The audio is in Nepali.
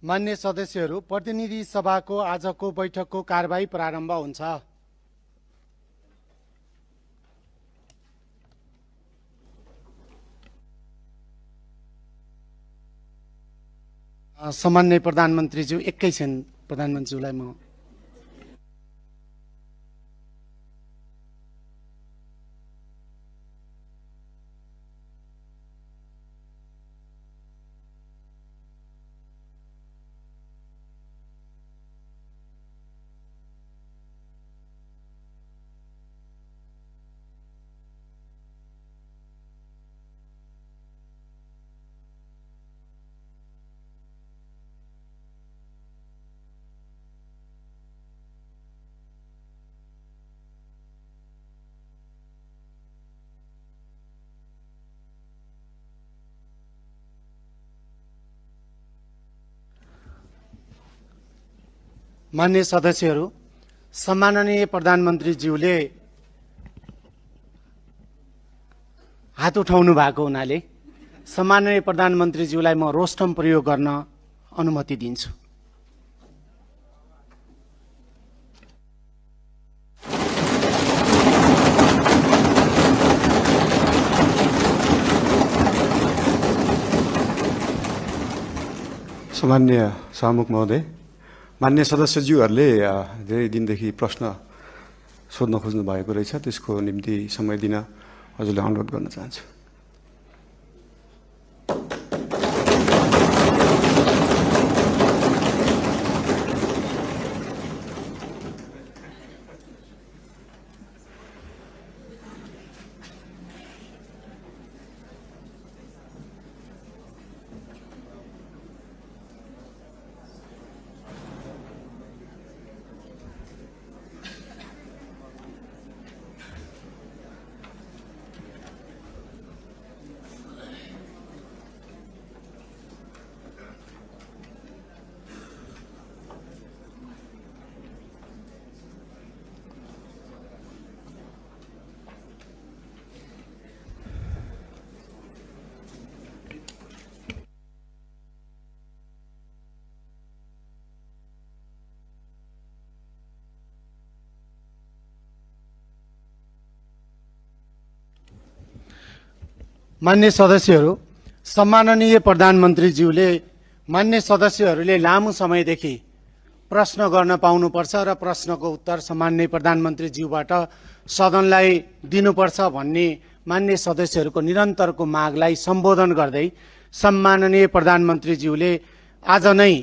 मान्य सदस्यहरू, प्रतिनिधि सभाको आजको बैठकको कारबाही प्रारम्भ हुन्छ। सम्माननीय प्रधानमन्त्रीज्यू, एकैछिन प्रधानमन्त्रीज्यूलाई म मान्य सदस्यहरू, सम्माननीय प्रधानमन्त्रीज्यूले हात उठाउनु भएको हुनाले सम्माननीय प्रधानमन्त्रीज्यूलाई म रोस्टम प्रयोग गर्न अनुमति दिन्छु। सम्मान्य सभामुख महोदय, मान्य सदस्यज्यूहरूले धेरै दिनदेखि प्रश्न सोध्न खोज्नु भएको रहेछ। त्यसको निम्ति समय दिन हजुरले अनुरोध गर्न चाहन्छु। मान्य सदस्यहरू, सम्माननीय प्रधानमन्त्रीज्यूले मान्य सदस्यहरूले लामो समयदेखि प्रश्न गर्न पाउनुपर्छ र प्रश्नको उत्तर सम्माननीय प्रधानमन्त्रीज्यूबाट सदनलाई दिनुपर्छ भन्ने मान्य सदस्यहरूको निरन्तरको मागलाई सम्बोधन गर्दै सम्माननीय प्रधानमन्त्रीज्यूले आज नै